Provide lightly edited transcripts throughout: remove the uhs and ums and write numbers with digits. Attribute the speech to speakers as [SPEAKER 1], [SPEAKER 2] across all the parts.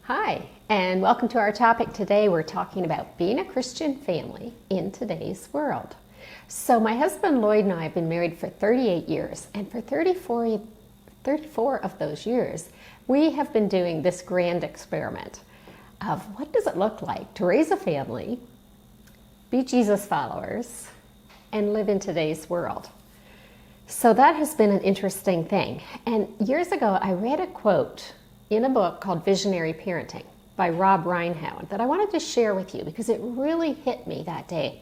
[SPEAKER 1] Hi, and welcome to our topic today. We're talking about being a Christian family in today's world. So my husband Lloyd and I have been married for 38 years, and for 34 of those years, we have been doing this grand experiment of what does it look like to raise a family, be Jesus followers, and live in today's world. So that has been an interesting thing. And years ago, I read a quote in a book called Visionary Parenting by Rob Reinhold that I wanted to share with you because it really hit me that day.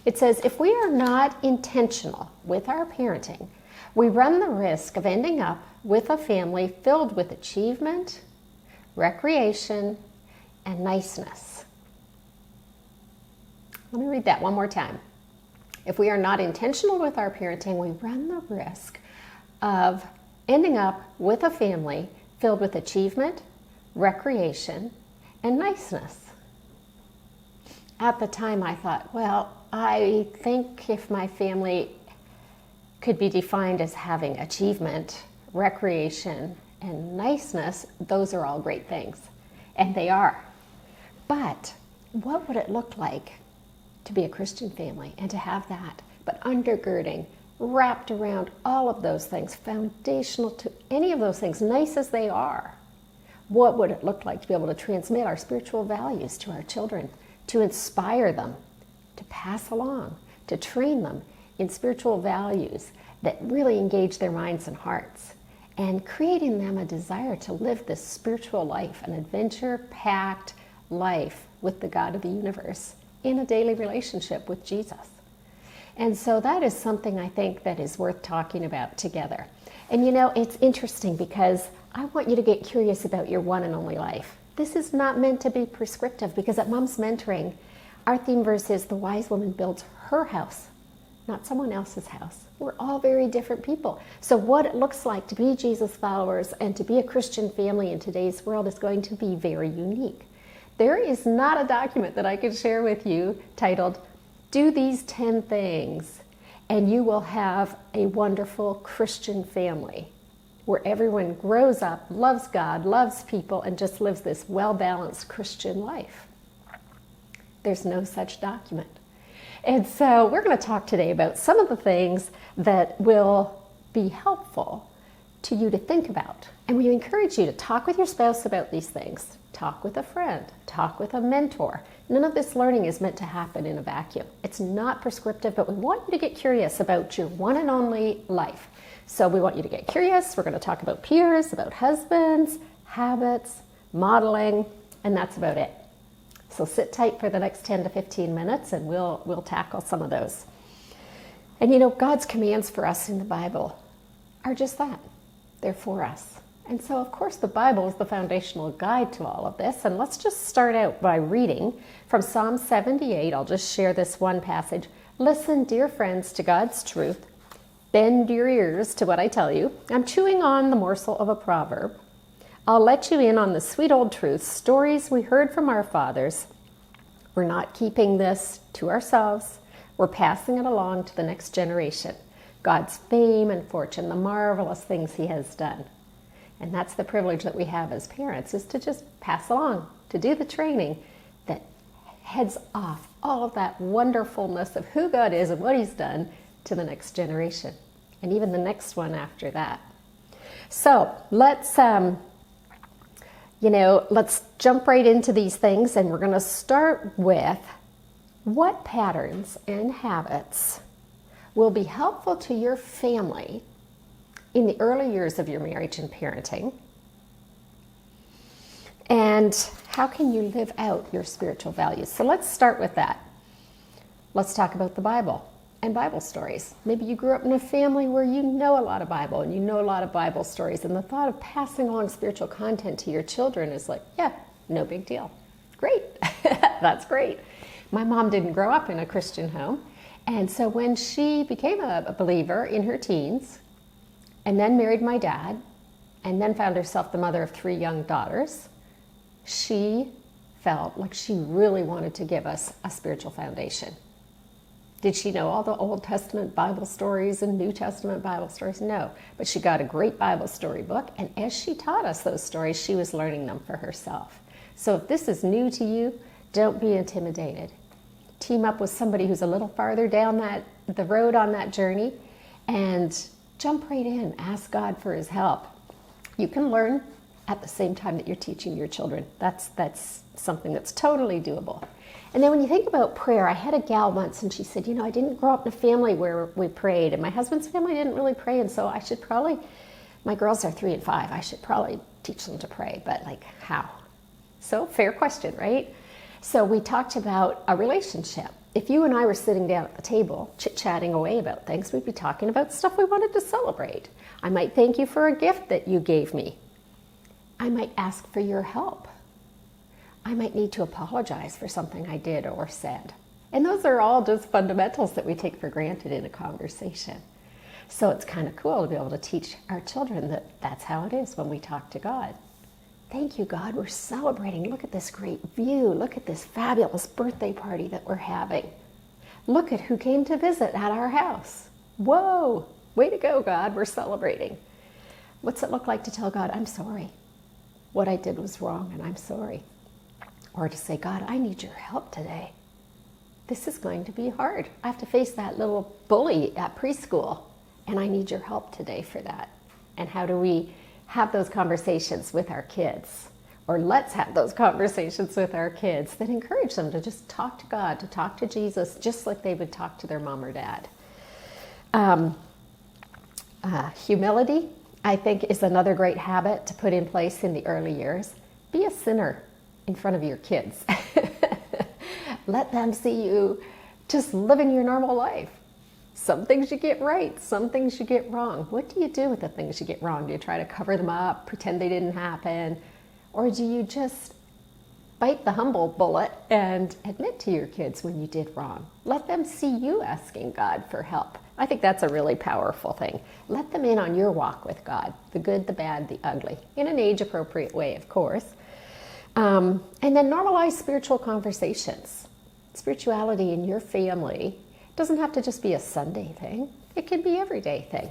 [SPEAKER 1] It says, if we are not intentional with our parenting, we run the risk of ending up with a family filled with achievement, recreation, and niceness. Let me read that one more time. If we are not intentional with our parenting, we run the risk of ending up with a family filled with achievement, recreation, and niceness. At the time I thought, well, I think if my family could be defined as having achievement, recreation, and niceness, those are all great things. And they are. But what would it look like to be a Christian family and to have that, but undergirding, wrapped around all of those things, foundational to any of those things, nice as they are? What would it look like to be able to transmit our spiritual values to our children, to inspire them, to pass along, to train them in spiritual values that really engage their minds and hearts, and creating them a desire to live this spiritual life, an adventure-packed life with the God of the universe in a daily relationship with Jesus. And so that is something I think that is worth talking about together. And you know, it's interesting because I want you to get curious about your one and only life. This is not meant to be prescriptive because at Mom's Mentoring, our theme verse is the wise woman builds her house, not someone else's house. We're all very different people. So what it looks like to be Jesus followers and to be a Christian family in today's world is going to be very unique. There is not a document that I could share with you titled, do these 10 things and you will have a wonderful Christian family where everyone grows up, loves God, loves people, and just lives this well-balanced Christian life. There's no such document. And so we're going to talk today about some of the things that will be helpful to you to think about. And we encourage you to talk with your spouse about these things. Talk with a friend. Talk with a mentor. None of this learning is meant to happen in a vacuum. It's not prescriptive, but we want you to get curious about your one and only life. So we want you to get curious. We're going to talk about peers, about husbands, habits, modeling, and that's about it. So sit tight for the next 10 to 15 minutes and we'll tackle some of those. And you know, God's commands for us in the Bible are just that. They're for us. And so, of course, the Bible is the foundational guide to all of this. And let's just start out by reading from Psalm 78. I'll just share this one passage. Listen, dear friends, to God's truth. Bend your ears to what I tell you. I'm chewing on the morsel of a proverb. I'll let you in on the sweet old truth, stories we heard from our fathers. We're not keeping this to ourselves. We're passing it along to the next generation. God's fame and fortune, the marvelous things he has done. And that's the privilege that we have as parents, is to just pass along, to do the training that heads off all of that wonderfulness of who God is and what he's done to the next generation, and even the next one after that. So let's jump right into these things, and we're going to start with what patterns and habits will be helpful to your family in the early years of your marriage and parenting, and how can you live out your spiritual values? So let's start with that. Let's talk about the Bible and Bible stories. Maybe you grew up in a family where you know a lot of Bible and you know a lot of Bible stories, and the thought of passing along spiritual content to your children is like, yeah, no big deal. Great. That's great. My mom didn't grow up in a Christian home, and so when she became a believer in her teens, and then married my dad, and then found herself the mother of 3 young daughters, she felt like she really wanted to give us a spiritual foundation. Did she know all the Old Testament Bible stories and New Testament Bible stories? No, but she got a great Bible story book, and as she taught us those stories, she was learning them for herself. So if this is new to you, don't be intimidated. Team up with somebody who's a little farther down the road on that journey and jump right in. Ask God for his help. You can learn at the same time that you're teaching your children. That's something that's totally doable. And then when you think about prayer, I had a gal once and she said, I didn't grow up in a family where we prayed, and my husband's family didn't really pray, and so I should probably, my girls are 3 and 5, I should probably teach them to pray, but like how? So fair question, right? So we talked about a relationship. If you and I were sitting down at the table, chit-chatting away about things, we'd be talking about stuff we wanted to celebrate. I might thank you for a gift that you gave me. I might ask for your help. I might need to apologize for something I did or said. And those are all just fundamentals that we take for granted in a conversation. So it's kind of cool to be able to teach our children that that's how it is when we talk to God. Thank you, God, we're celebrating. Look at this great view. Look at this fabulous birthday party that we're having. Look at who came to visit at our house. Whoa, way to go, God, we're celebrating. What's it look like to tell God, I'm sorry. What I did was wrong and I'm sorry. Or to say, God, I need your help today. This is going to be hard. I have to face that little bully at preschool, and I need your help today for that. And how do we have those conversations with our kids? Or let's have those conversations with our kids that encourage them to just talk to God, to talk to Jesus, just like they would talk to their mom or dad. Humility, I think, is another great habit to put in place in the early years. Be a sinner in front of your kids. Let them see you just living your normal life. Some things you get right, some things you get wrong. What do you do with the things you get wrong? Do you try to cover them up, pretend they didn't happen? Or do you just bite the humble bullet and admit to your kids when you did wrong? Let them see you asking God for help. I think that's a really powerful thing. Let them in on your walk with God, the good, the bad, the ugly, in an age-appropriate way, of course. And then normalize spiritual conversations. Spirituality in your family doesn't have to just be a Sunday thing. It can be everyday thing.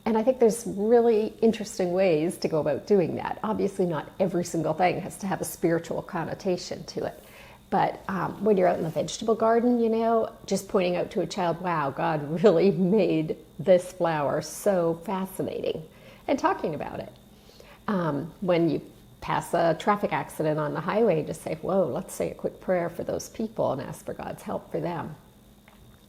[SPEAKER 1] And I think there's really interesting ways to go about doing that. Obviously, not every single thing has to have a spiritual connotation to it. But when you're out in the vegetable garden, just pointing out to a child, wow, God really made this flower so fascinating, and talking about it. When you pass a traffic accident on the highway, just say, whoa, let's say a quick prayer for those people and ask for God's help for them.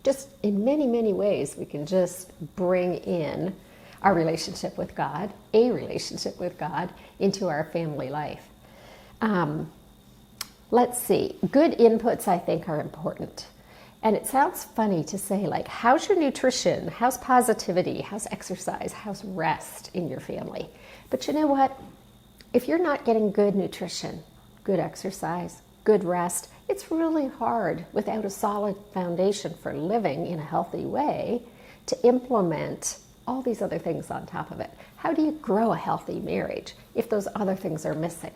[SPEAKER 1] Just in many, many ways, we can just bring in our relationship with God, a relationship with God, into our family life. Let's see. Good inputs, I think, are important. And it sounds funny to say, like, how's your nutrition? How's positivity? How's exercise? How's rest in your family? But you know what? If you're not getting good nutrition, good exercise, good rest, it's really hard without a solid foundation for living in a healthy way to implement all these other things on top of it. How do you grow a healthy marriage if those other things are missing?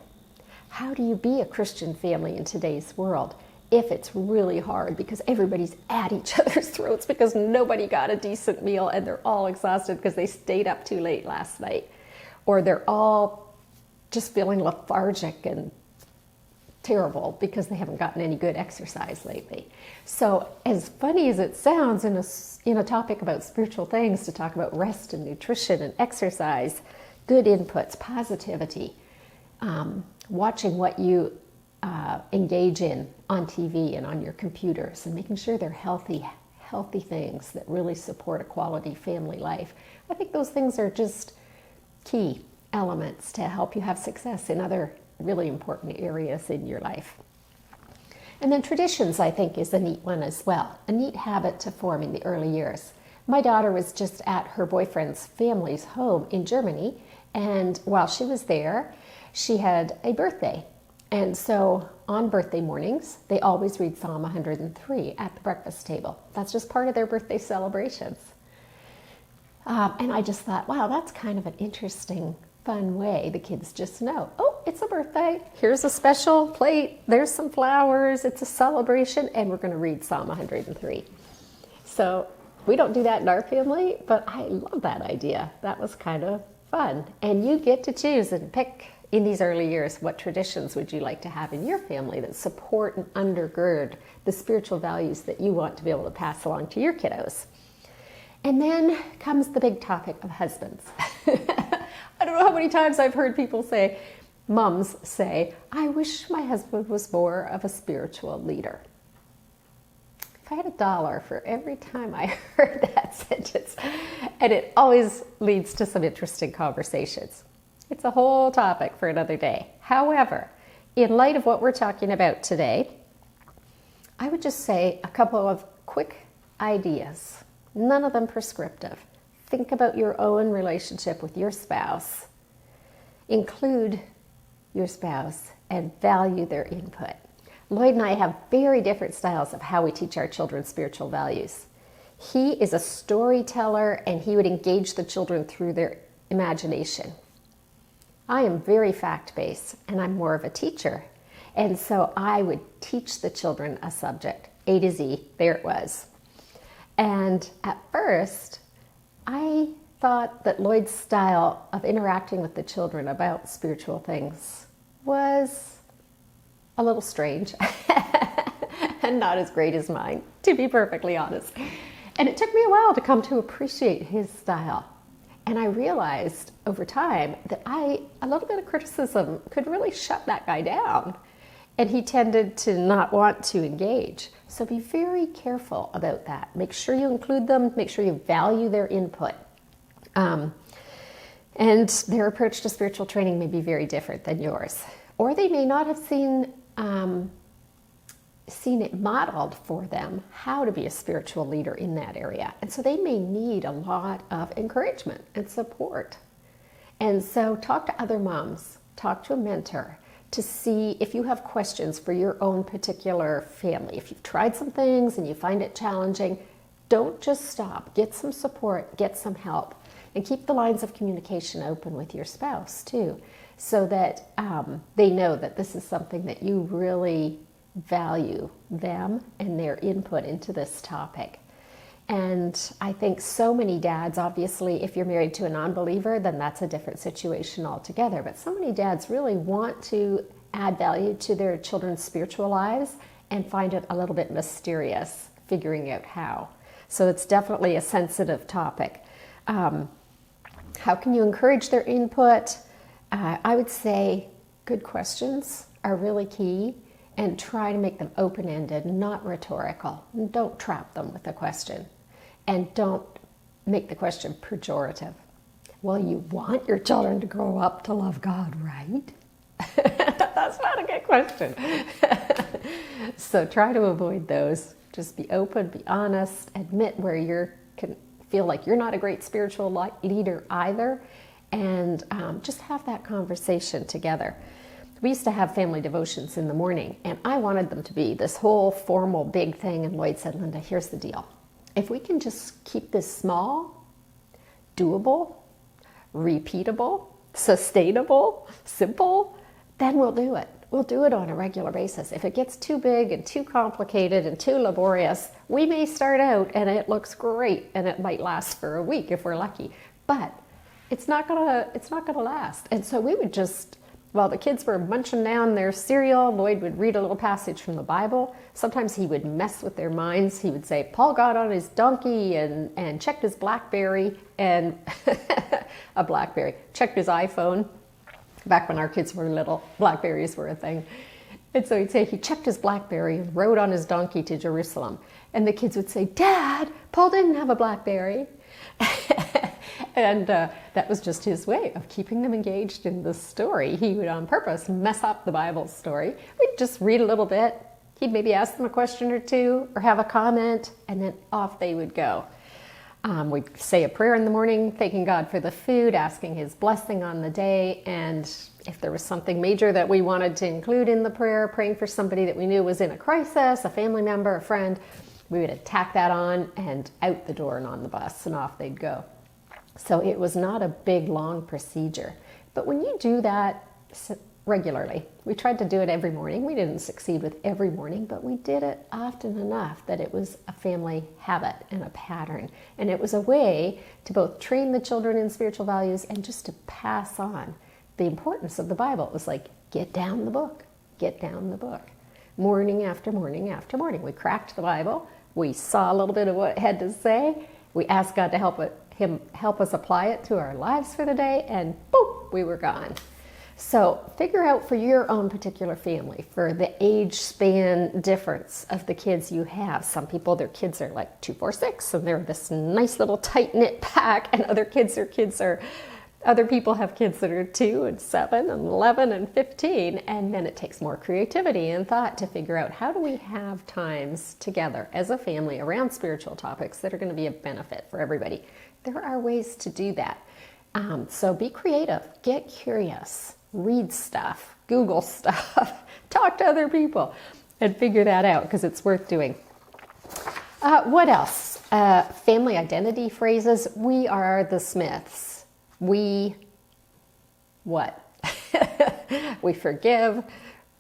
[SPEAKER 1] How do you be a Christian family in today's world if it's really hard because everybody's at each other's throats because nobody got a decent meal and they're all exhausted because they stayed up too late last night, or they're all just feeling lethargic and terrible because they haven't gotten any good exercise lately. So as funny as it sounds in a topic about spiritual things to talk about rest and nutrition and exercise, good inputs, positivity, watching what you engage in on TV and on your computers and making sure they're healthy things that really support a quality family life. I think those things are just key elements to help you have success in other really important areas in your life. And then traditions, I think, is a neat one as well, a neat habit to form in the early years. My daughter was just at her boyfriend's family's home in Germany, and while she was there, she had a birthday. And so on birthday mornings, they always read Psalm 103 at the breakfast table. That's just part of their birthday celebrations. And I just thought, wow, that's kind of an interesting, fun way the kids just know, oh, it's a birthday, here's a special plate, there's some flowers, it's a celebration, and we're going to read Psalm 103. So we don't do that in our family, but I love that idea. That was kind of fun. And you get to choose and pick in these early years, what traditions would you like to have in your family that support and undergird the spiritual values that you want to be able to pass along to your kiddos? And then comes the big topic of husbands. I don't know how many times I've heard people say, mums say, I wish my husband was more of a spiritual leader. If I had $1 for every time I heard that sentence, and it always leads to some interesting conversations. It's a whole topic for another day. However, in light of what we're talking about today, I would just say a couple of quick ideas, none of them prescriptive. Think about your own relationship with your spouse. Include your spouse and value their input. Lloyd and I have very different styles of how we teach our children spiritual values. He is a storyteller and he would engage the children through their imagination. I am very fact-based and I'm more of a teacher. And so I would teach the children a subject, A to Z, there it was. And at first, I thought that Lloyd's style of interacting with the children about spiritual things was a little strange and not as great as mine, to be perfectly honest. And it took me a while to come to appreciate his style. And I realized over time that a little bit of criticism could really shut that guy down. And he tended to not want to engage. So be very careful about that. Make sure you include them, make sure you value their input. And their approach to spiritual training may be very different than yours. Or they may not have seen it modeled for them how to be a spiritual leader in that area. And so they may need a lot of encouragement and support. And so talk to other moms, talk to a mentor to see if you have questions for your own particular family. If you've tried some things and you find it challenging, don't just stop. Get some support, get some help, and keep the lines of communication open with your spouse too, so that they know that this is something that you really value them and their input into this topic. And I think so many dads, obviously, if you're married to a non-believer, then that's a different situation altogether. But so many dads really want to add value to their children's spiritual lives and find it a little bit mysterious figuring out how. So it's definitely a sensitive topic. How can you encourage their input? I would say good questions are really key, and try to make them open-ended, not rhetorical. And don't trap them with a question. And don't make the question pejorative. Well, you want your children to grow up to love God, right? That's not a good question. So try to avoid those. Just be open, be honest, admit where you can feel like you're not a great spiritual leader either, and just have that conversation together. We used to have family devotions in the morning, and I wanted them to be this whole formal big thing, and Lloyd said, Linda, here's the deal. If we can just keep this small, doable, repeatable, sustainable, simple, then we'll do it. We'll do it on a regular basis. If it gets too big and too complicated and too laborious, we may start out and it looks great and it might last for a week if we're lucky, but it's not gonna last. And so we would just, while the kids were munching down their cereal, Lloyd would read a little passage from the Bible. Sometimes he would mess with their minds. He would say, Paul got on his donkey and checked his BlackBerry and a BlackBerry, checked his iPhone. Back when our kids were little, BlackBerries were a thing. And so he'd say he checked his BlackBerry and rode on his donkey to Jerusalem. And the kids would say, Dad, Paul didn't have a BlackBerry. And that was just his way of keeping them engaged in the story. He would on purpose mess up the Bible story. We'd just read a little bit. He'd maybe ask them a question or two or have a comment, and then off they would go. We'd say a prayer in the morning, thanking God for the food, asking his blessing on the day, and if there was something major that we wanted to include in the prayer, praying for somebody that we knew was in a crisis, a family member, a friend, we would tack that on and out the door and on the bus, and off they'd go. So it was not a big, long procedure. But when you do that regularly, we tried to do it every morning. We didn't succeed with every morning, but we did it often enough that it was a family habit and a pattern. And it was a way to both train the children in spiritual values and just to pass on the importance of the Bible. It was like, get down the book, get down the book. Morning after morning after morning. We cracked the Bible. We saw a little bit of what it had to say. We asked God to help us apply it to our lives for the day, and boom, we were gone. So figure out for your own particular family, for the age span difference of the kids you have. Some people, their kids are like 2, 4, 6, and they're this nice little tight-knit pack, and other people have kids that are 2 and 7 and 11 and 15, and then it takes more creativity and thought to figure out how do we have times together as a family around spiritual topics that are going to be a benefit for everybody. There are ways to do that. So be creative, get curious, read stuff, Google stuff, talk to other people, and figure that out because it's worth doing. What else? Family identity phrases. We are the Smiths. We what? We forgive.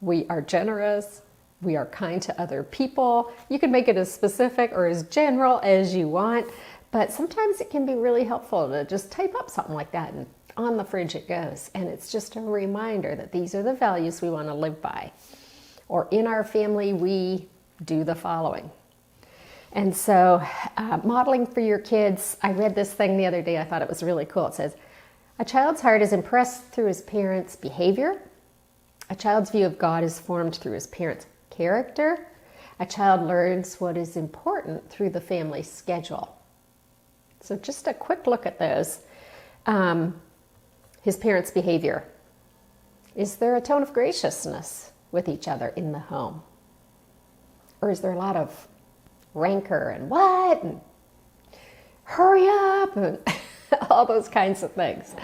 [SPEAKER 1] We are generous. We are kind to other people. You can make it as specific or as general as you want, but sometimes it can be really helpful to just type up something like that, and on the fridge it goes. And it's just a reminder that these are the values we want to live by. Or in our family, we do the following. And so modeling for your kids, I read this thing the other day, I thought it was really cool. It says, a child's heart is impressed through his parents' behavior. A child's view of God is formed through his parents' character. A child learns what is important through the family schedule. So just a quick look at those. His parents' behavior. Is there a tone of graciousness with each other in the home? Or is there a lot of rancor and what? And hurry up and all those kinds of things.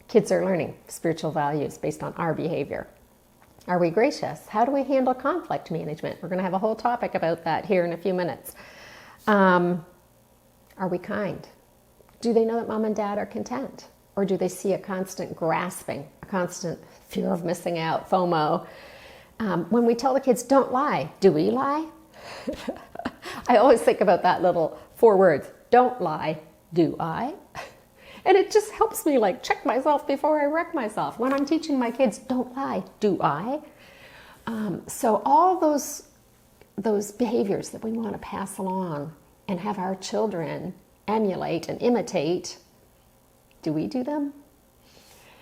[SPEAKER 1] Kids are learning spiritual values based on our behavior. Are we gracious? How do we handle conflict management? We're going to have a whole topic about that here in a few minutes. Are we kind? Do they know that mom and dad are content? Or do they see a constant grasping, a constant fear of missing out, FOMO? When we tell the kids, don't lie, do we lie? I always think about that little 4 words, don't lie, do I? And it just helps me like check myself before I wreck myself. When I'm teaching my kids, don't lie, do I? So all those behaviors that we want to pass along and have our children emulate and imitate, do we do them?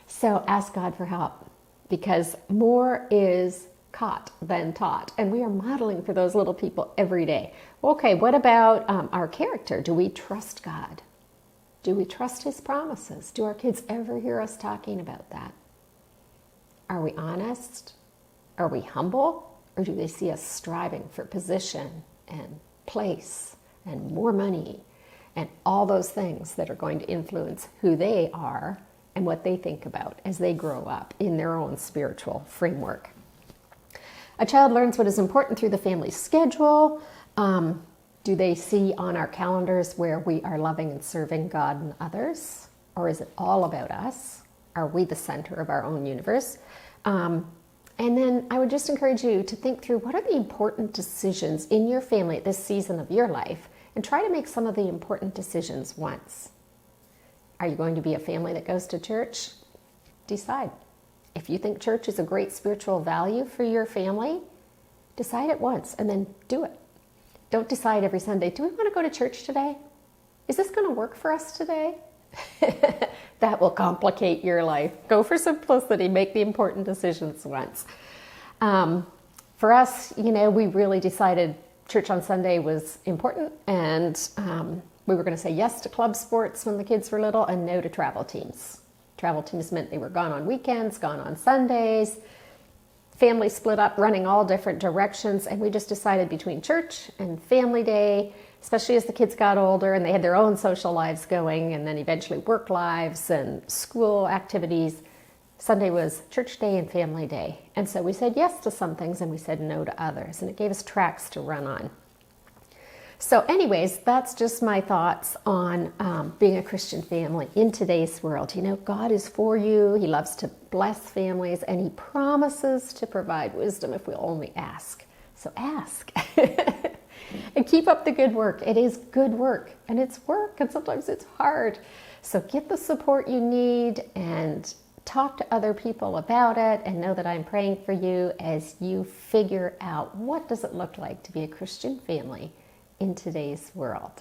[SPEAKER 1] So ask God for help, because more is caught than taught, and we are modeling for those little people every day. Okay, what about our character? Do we trust God? Do we trust his promises? Do our kids ever hear us talking about that? Are we honest? Are we humble? Or do they see us striving for position and place and more money and all those things that are going to influence who they are and what they think about as they grow up in their own spiritual framework? A child learns what is important through the family schedule. Do they see on our calendars where we are loving and serving God and others? Or is it all about us? Are we the center of our own universe? And then I would just encourage you to think through what are the important decisions in your family at this season of your life, and try to make some of the important decisions once. Are you going to be a family that goes to church? Decide. If you think church is a great spiritual value for your family, decide it once and then do it. Don't decide every Sunday, do we want to go to church today? Is this going to work for us today? That will complicate your life. Go for simplicity. Make the important decisions once. For us, we really decided church on Sunday was important, and we were going to say yes to club sports when the kids were little and no to travel teams. Travel teams meant they were gone on weekends, gone on Sundays. Family split up, running all different directions, and we just decided between church and family day, especially as the kids got older and they had their own social lives going, and then eventually work lives and school activities, Sunday was church day and family day. And so we said yes to some things and we said no to others, and it gave us tracks to run on. So anyways, that's just my thoughts on being a Christian family in today's world. God is for you. He loves to bless families, and he promises to provide wisdom if we'll only ask. So ask. And keep up the good work. It is good work, and it's work, and sometimes it's hard. So get the support you need and talk to other people about it, and know that I'm praying for you as you figure out what does it look like to be a Christian family in today's world.